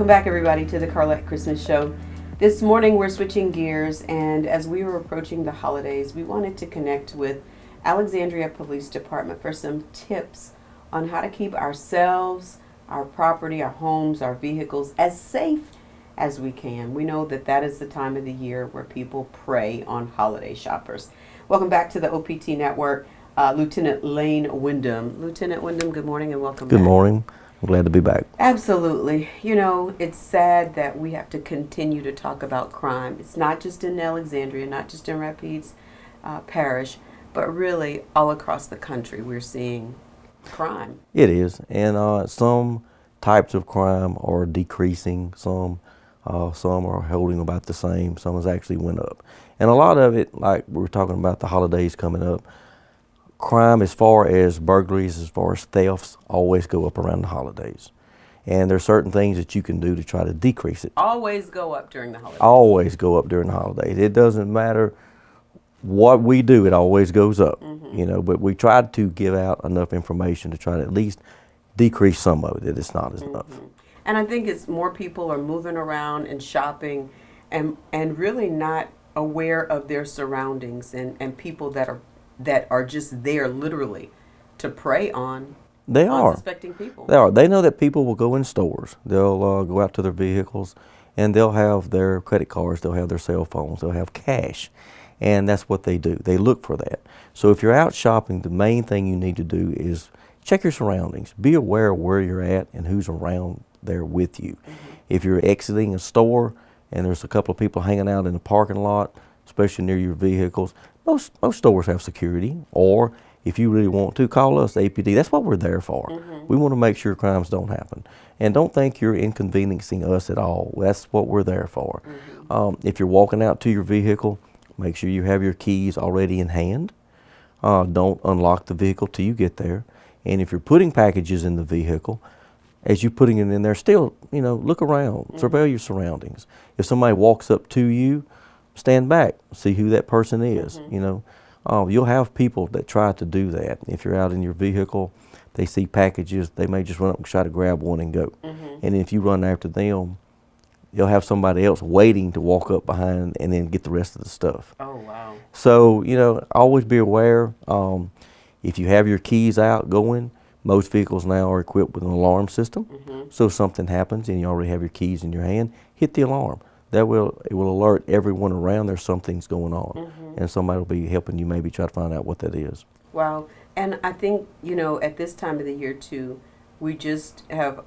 Welcome back, everybody, to the Carlette Christmas Show. This morning we're switching gears, and as we were approaching the holidays, we wanted to connect with Alexandria Police Department for some tips on how to keep ourselves, our property, our homes, our vehicles as safe as we can. We know that that is the time of the year where people prey on holiday shoppers. Welcome back to the OPT Network, Lieutenant Lane Windham. Lieutenant Windham, good morning and welcome back. Good morning. I'm glad to be back. Absolutely. You know, it's sad that we have to continue to talk about crime. It's not just in Alexandria, not just in Rapides Parish, but really all across the country we're seeing crime. It is, and some types of crime are decreasing. Some are holding about the same. Some has actually went up, and a lot of it, like we were talking about the holidays coming up. Crime, as far as burglaries, as far as thefts, always go up around the holidays. And there are certain things that you can do to try to decrease it. Always go up during the holidays. Always go up during the holidays. It doesn't matter what we do, it always goes up. But we try to give out enough information to try to at least decrease some of it, that it's not as enough. And I think it's more people are moving around and shopping and really not aware of their surroundings and people that are just there literally to prey on unsuspecting people. They are. They know that people will go in stores. They'll go out to their vehicles, and they'll have their credit cards, they'll have their cell phones, they'll have cash. And that's what they do. They look for that. So if you're out shopping, the main thing you need to do is check your surroundings. Be aware of where you're at and who's around there with you. If you're exiting a store and there's a couple of people hanging out in the parking lot, especially near your vehicles, most stores have security, or if you really want to, call us, APD. That's what we're there for. We want to make sure crimes don't happen. And don't think you're inconveniencing us at all. That's what we're there for. If you're walking out to your vehicle, make sure you have your keys already in hand. Don't unlock the vehicle till you get there. And if you're putting packages in the vehicle, as you're putting it in there, still, look around, surveil your surroundings. If somebody walks up to you, stand back, see who that person is. You'll have people that try to do that. If you're out in your vehicle, they see packages, they may just run up and try to grab one and go. And if you run after them, you'll have somebody else waiting to walk up behind and then get the rest of the stuff. Oh, wow. So, always be aware. If you have your keys out going, most vehicles now are equipped with an alarm system. So if something happens and you already have your keys in your hand, hit the alarm. It will alert everyone around there something's going on, and somebody will be helping you maybe try to find out what that is. Wow. And I think, at this time of the year, too, we just have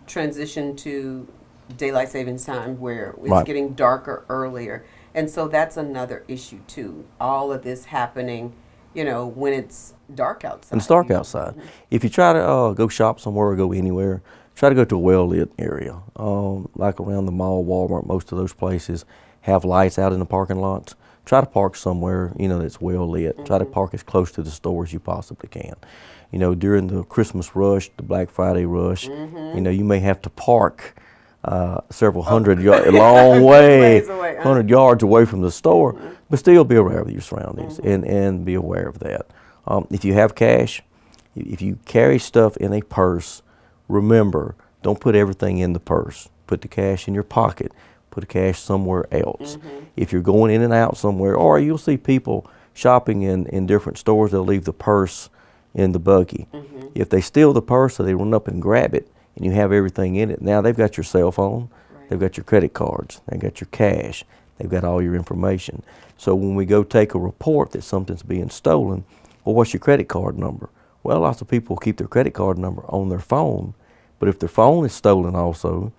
transitioned to daylight savings time where it's getting darker earlier. And so that's another issue, too. All of this happening, when it's dark outside. And it's dark outside. If you try to go shop somewhere or go anywhere, try to go to a well-lit area, like around the mall, Walmart. Most of those places have lights out in the parking lots. Try to park somewhere, that's well-lit. Try to park as close to the store as you possibly can. During the Christmas rush, the Black Friday rush, you may have to park several hundred yards, a long way, 100 yards away from the store, but still be aware of your surroundings and be aware of that. If you have cash, if you carry stuff in a purse, remember, don't put everything in the purse. Put the cash in your pocket. Put the cash somewhere else. If you're going in and out somewhere, or you'll see people shopping in different stores, they'll leave the purse in the buggy. If they steal the purse, so they run up and grab it, and you have everything in it, now they've got your cell phone, they've got your credit cards, they've got your cash, they've got all your information. So when we go take a report that something's being stolen, well, what's your credit card number? Well, lots of people keep their credit card number on their phone, but if their phone is stolen also,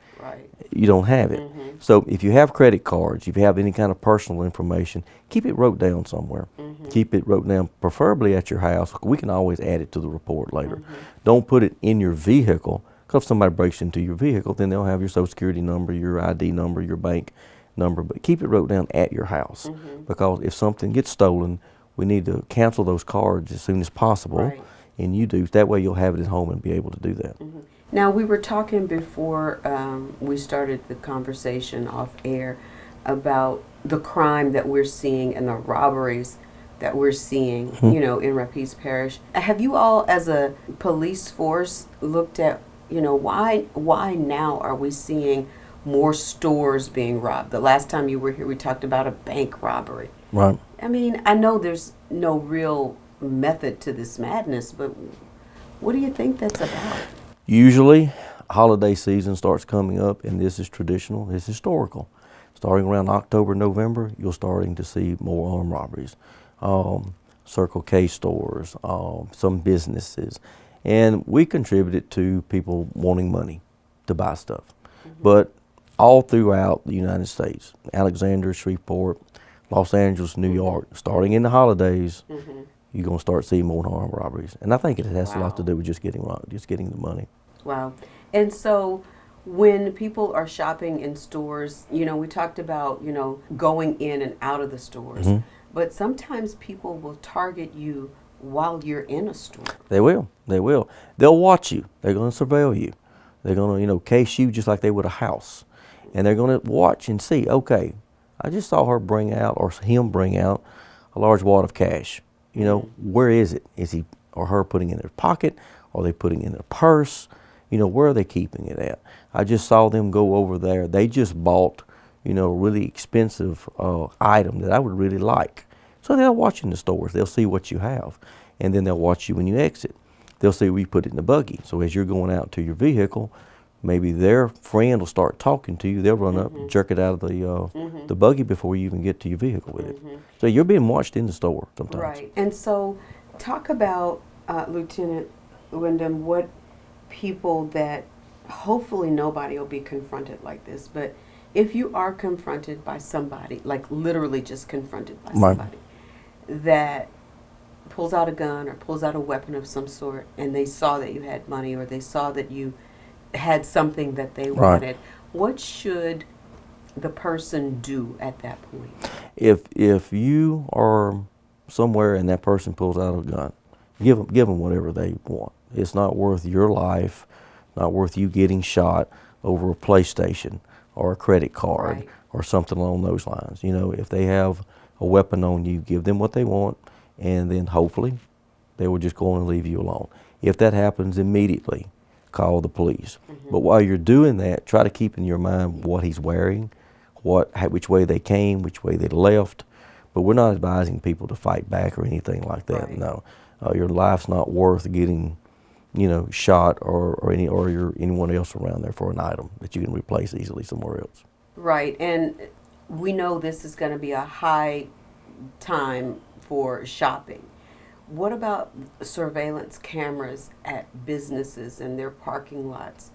you don't have it. So if you have credit cards, if you have any kind of personal information, keep it wrote down somewhere. Keep it wrote down, preferably at your house. We can always add it to the report later. Don't put it in your vehicle, because if somebody breaks into your vehicle, then they'll have your Social Security number, your ID number, your bank number, but keep it wrote down at your house, because if something gets stolen, we need to cancel those cards as soon as possible. And you do. That way you'll have it at home and be able to do that. Now, we were talking before we started the conversation off air about the crime that we're seeing and the robberies that we're seeing, in Rapides Parish. Have you all, as a police force, looked at why now are we seeing more stores being robbed? The last time you were here, we talked about a bank robbery. Right. I mean, I know there's no real method to this madness, but what do you think that's about? Usually, holiday season starts coming up, and this is traditional, it's historical. Starting around October, November, you're starting to see more armed robberies. Circle K stores, some businesses. And we contributed to people wanting money to buy stuff. Mm-hmm. But all throughout the United States, Alexandria, Shreveport, Los Angeles, New York, starting in the holidays, Mm-hmm. you're going to start seeing more armed robberies. And I think it has a lot to Wow. do with just getting the money. Wow. And so when people are shopping in stores, we talked about, going in and out of the stores, Hmm. but sometimes people will target you while you're in a store. They will. They will. They'll watch you. They're going to surveil you. They're going to, case you just like they would a house. And they're going to watch and see, okay, I just saw her bring out, or him bring out, a large wad of cash. Where is it? Is he or her putting it in their pocket? Are they putting it in their purse? Where are they keeping it at? I just saw them go over there. They just bought, a really expensive item that I would really like. So they'll watch in the stores. They'll see what you have. And then they'll watch you when you exit. They'll see where you put it in the buggy. So as you're going out to your vehicle, maybe their friend will start talking to you. They'll run up, jerk it out of the buggy before you even get to your vehicle with it. So you're being watched in the store sometimes. Right. And so talk about, Lieutenant Windham, what people that hopefully nobody will be confronted like this, but if you are confronted by somebody, like literally just confronted by Right. somebody that pulls out a gun or pulls out a weapon of some sort, and they saw that you had money or they saw that you had something that they Right. wanted, what should the person do at that point? If you are somewhere and that person pulls out a gun, give them whatever they want. It's not worth your life, not worth you getting shot over a PlayStation or a credit card. Right. Or something along those lines. If they have a weapon on you, give them what they want, and then hopefully they will just go on and leave you alone. If that happens, immediately call the police. But while you're doing that, try to keep in your mind what he's wearing, which way they came, which way they left. But we're not advising people to fight back or anything like that. Right. No, your life's not worth getting, shot or anyone else around there for an item that you can replace easily somewhere else. Right, and we know this is going to be a high time for shopping. What about surveillance cameras at businesses and their parking lots?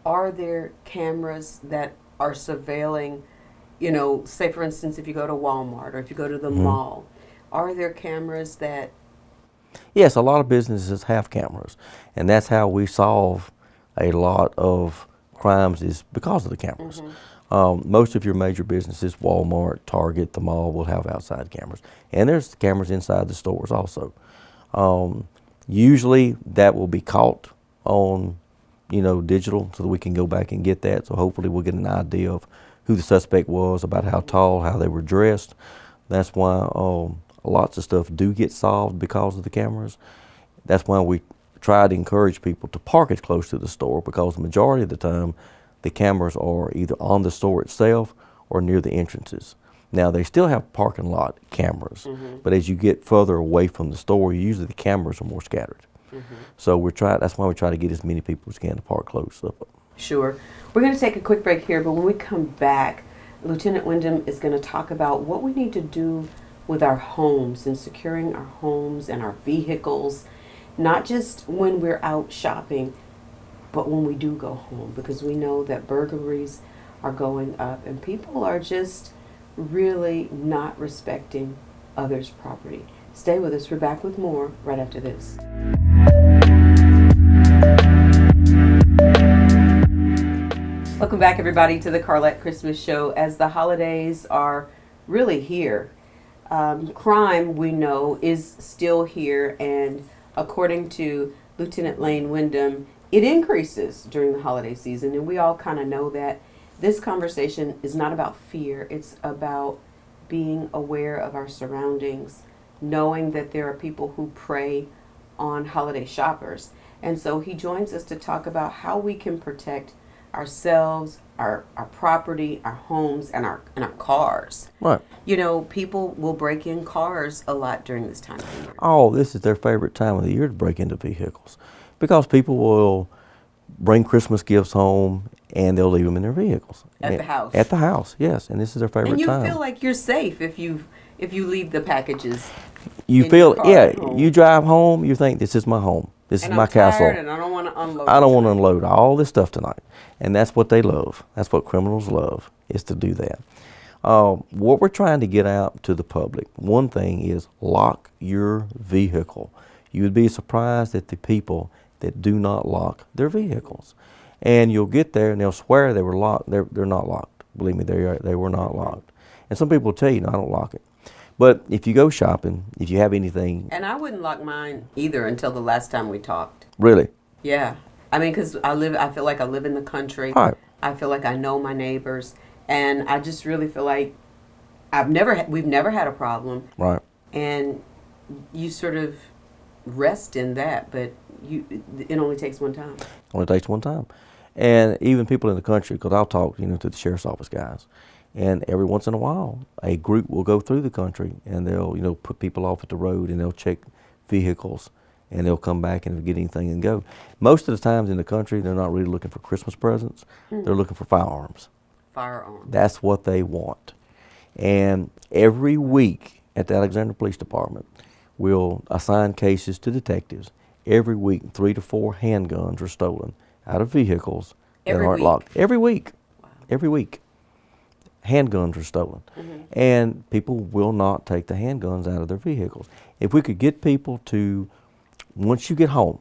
Are there cameras that are surveilling, say for instance, if you go to Walmart or if you go to the mall, are there cameras that... Yes, a lot of businesses have cameras, and that's how we solve a lot of crimes is because of the cameras. Most of your major businesses, Walmart, Target, the mall, will have outside cameras. And there's cameras inside the stores also. Usually that will be caught on, digital so that we can go back and get that. So hopefully we'll get an idea of who the suspect was, about how tall, how they were dressed. That's why lots of stuff do get solved because of the cameras. That's why we try to encourage people to park as close to the store, because the majority of the time the cameras are either on the store itself or near the entrances. Now they still have parking lot cameras, but as you get further away from the store, usually the cameras are more scattered. So that's why we try to get as many people as can to park close up. Sure. We're going to take a quick break here, but when we come back, Lieutenant Windham is going to talk about what we need to do with our homes and securing our homes and our vehicles, not just when we're out shopping, but when we do go home, because we know that burglaries are going up and people are just really not respecting others' property. Stay with us. We're back with more right after this. Welcome back, everybody, to the Carlette Christmas Show. As the holidays are really here, crime, we know, is still here, and according to Lieutenant Lane Windham, it increases during the holiday season, and we all kind of know that. This conversation is not about fear. It's about being aware of our surroundings, knowing that there are people who prey on holiday shoppers. And so he joins us to talk about how we can protect ourselves, our property, our homes, and our cars. Right. You know, people will break in cars a lot during this time of the year. Oh, this is their favorite time of the year to break into vehicles because people will bring Christmas gifts home and they'll leave them in their vehicles. At the house. At the house, yes. And this is their favorite And you time. feel like you're safe if you leave the packages. You in feel, your car yeah, at home. you drive home, you think, this is my home. This is And my I'm castle. tired and I don't want to unload. I don't want to tonight. unload all this stuff tonight. And that's what they love. That's what criminals love, is to do that. What we're trying to get out to the public, one thing is lock your vehicle. You would be surprised at the people that do not lock their vehicles. And you'll get there and they'll swear they were locked. They're not locked. Believe me, they were not locked. And some people will tell you, no, I don't lock it. But if you go shopping, if you have anything. And I wouldn't lock mine either until the last time we talked. Really? Yeah. I mean, because I feel like I live in the country. Right. I feel like I know my neighbors. And I just really feel like we've never had a problem. Right. And you sort of rest in that, but it only takes one time. Only takes one time. And even people in the country, because I'll talk, to the sheriff's office guys, and every once in a while, a group will go through the country and they'll, put people off at the road and they'll check vehicles and they'll come back and get anything and go. Most of the times in the country, they're not really looking for Christmas presents. They're looking for firearms. Firearms. That's what they want. And every week at the Alexandria Police Department, we'll assign cases to detectives. Every week, 3 to 4 handguns are stolen out of vehicles that aren't locked. Every week. Wow. Every week. Handguns are stolen. And people will not take the handguns out of their vehicles. If we could get people to, once you get home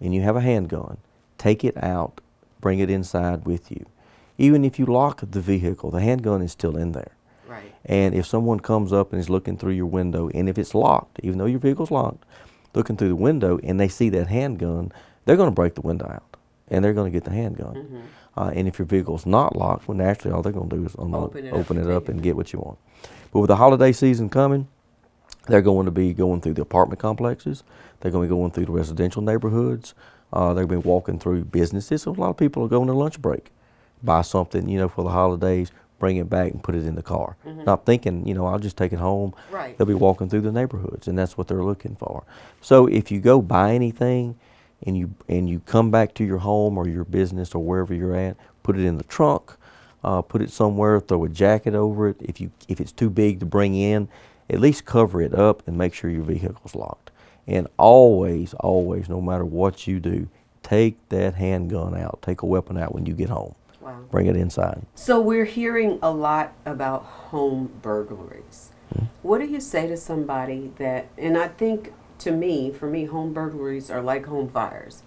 and you have a handgun, take it out, bring it inside with you. Even if you lock the vehicle, the handgun is still in there. Right. And if someone comes up and is looking through your window, and if it's locked, even though your vehicle's locked, looking through the window and they see that handgun, they're going to break the window out and they're going to get the handgun. And if your vehicle's not locked, well, naturally all they're going to do is open it up and get what you want. But with the holiday season coming, they're going to be going through the apartment complexes. They're going to be going through the residential neighborhoods. They're going to be walking through businesses. So a lot of people are going to lunch break, buy something, for the holidays, bring it back and put it in the car. Not thinking, I'll just take it home. Right. They'll be walking through the neighborhoods, and that's what they're looking for. So if you go buy anything and you come back to your home or your business or wherever you're at, put it in the trunk, put it somewhere, throw a jacket over it. If it's too big to bring in, at least cover it up and make sure your vehicle's locked. And always, always, no matter what you do, take that handgun out, take a weapon out when you get home. Wow. Bring it inside. So we're hearing a lot about home burglaries. What do you say to somebody that, and I think for me, home burglaries are like home fires.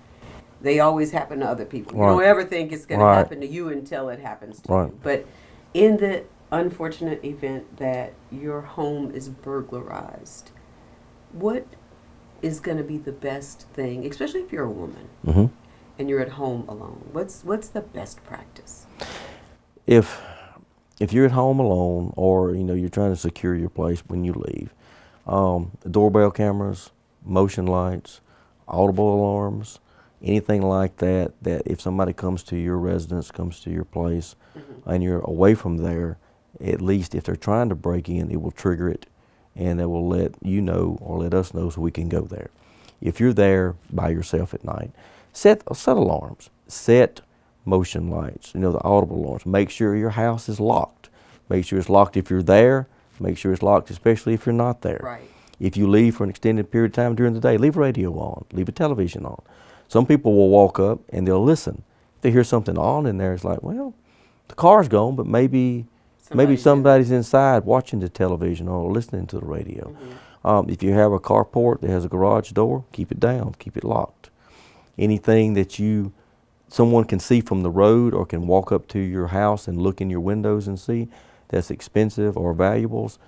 They always happen to other people. Right. You don't ever think it's going to Right. happen to you until it happens to Right. you. But in the unfortunate event that your home is burglarized, what is going to be the best thing, especially if you're a woman and you're at home alone? What's the best practice? If you're at home alone or you're trying to secure your place when you leave, doorbell cameras, motion lights, audible alarms, anything like that if somebody comes to your residence, comes to your place, and you're away from there, at least if they're trying to break in, it will trigger it and it will let you know or let us know so we can go there. If you're there by yourself at night, set alarms, set motion lights, the audible alarms. Make sure your house is locked. Make sure it's locked if you're there. Make sure it's locked especially if you're not there. Right. If you leave for an extended period of time during the day, leave a radio on, leave a television on. Some people will walk up and they'll listen. If they hear something on in there, it's like, well, the car's gone, but maybe somebody's inside watching the television or listening to the radio. If you have a carport that has a garage door, keep it down, keep it locked. Anything that someone can see from the road or can walk up to your house and look in your windows and see that's expensive or valuables,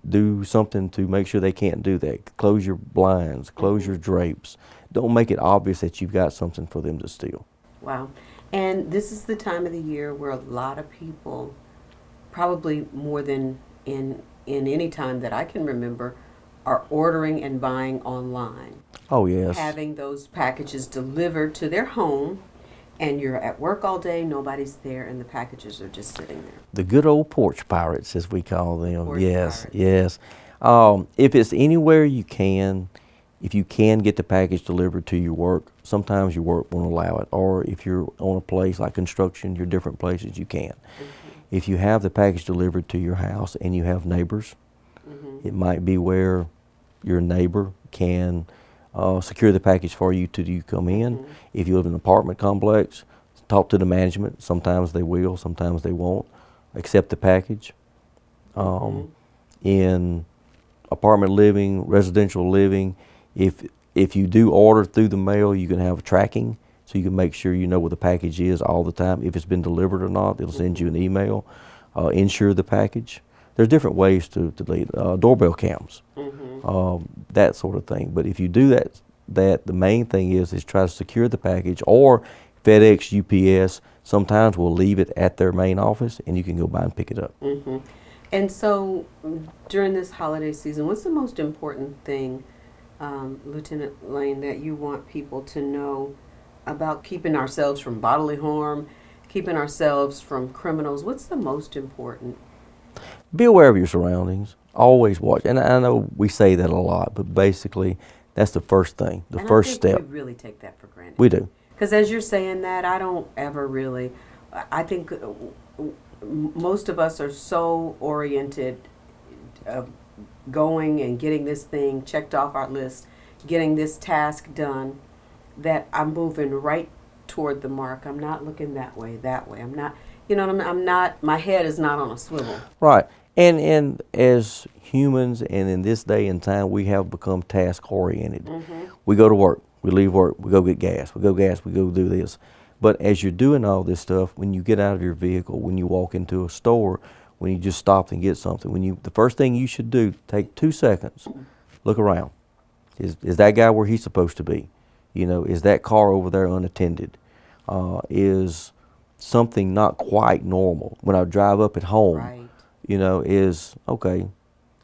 do something to make sure they can't do that. Close your blinds, close your drapes. Don't make it obvious that you've got something for them to steal. Wow. And this is the time of the year where a lot of people, probably more than in any time that I can remember, are ordering and buying online, Oh, yes. having those packages delivered to their home, and you're at work all day, nobody's there, and the packages are just sitting there. The good old porch pirates, as we call them. Porch Yes, pirates. yes. If it's anywhere you can, if you can get the package delivered to your work, sometimes your work won't allow it. Or if you're on a place like construction, your different places, you can. If you have the package delivered to your house and you have neighbors, it might be where your neighbor can secure the package for you till you come in. If you live in an apartment complex, talk to the management. Sometimes they will, sometimes they won't accept the package. In apartment living, residential living, if you do order through the mail, you can have tracking, so you can make sure you know where the package is all the time. If it's been delivered or not, it'll send you an email. Insure the package. There's different ways to lead. Doorbell cams, that sort of thing. But if you do that, the main thing is try to secure the package, or FedEx, UPS, sometimes will leave it at their main office and you can go by and pick it up. And so during this holiday season, what's the most important thing, Lieutenant Lane, that you want people to know about keeping ourselves from bodily harm, keeping ourselves from criminals? What's the most important? Be aware of your surroundings. Always watch. And I know we say that a lot, but basically that's the first thing, the first step. We really take that for granted. We do. Because as you're saying that, I don't ever really, I think most of us are so oriented of going and getting this thing checked off our list, getting this task done, that I'm moving right toward the mark. I'm not looking that way. I'm not, you know what I mean? I'm not, my head is not on a swivel. Right. And as humans, and in this day and time, we have become task oriented. We go to work, we leave work, we go get gas, we go do this. But as you're doing all this stuff, when you get out of your vehicle, when you walk into a store, when you just stop and get something, the first thing you should do, take 2 seconds, look around. Is that guy where he's supposed to be? You know, is that car over there unattended? Is something not quite normal? When I drive up at home, you know, okay.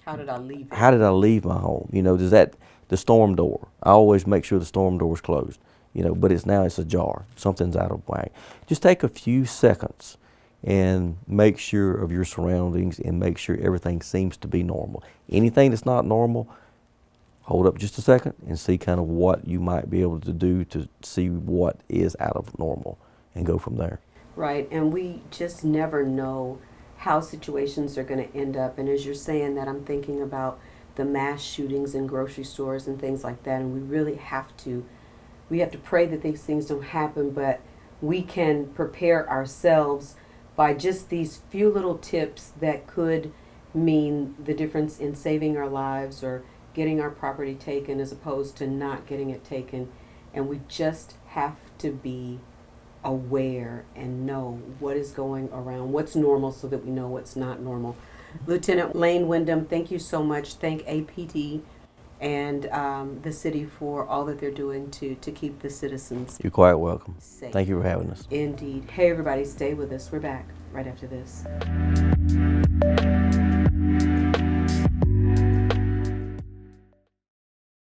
How did I leave it? How did I leave my home? You know, the storm door. I always make sure the storm door is closed. You know, but it's ajar. Something's out of whack. Just take a few seconds and make sure of your surroundings and make sure everything seems to be normal. Anything that's not normal, hold up just a second and see kind of what you might be able to do to see what is out of normal and go from there. Right, and we just never know how situations are going to end up. And as you're saying that, I'm thinking about the mass shootings in grocery stores and things like that, and we really have to pray that these things don't happen, but we can prepare ourselves by just these few little tips that could mean the difference in saving our lives or getting our property taken as opposed to not getting it taken. And we just have to be aware and know what is going around, what's normal, so that we know what's not normal. Lieutenant Lane Windham, thank you so much. Thank APD and the city for all that they're doing to keep the citizens You're quite welcome. safe. Thank you for having us. Indeed. Hey, everybody, stay with us. We're back right after this.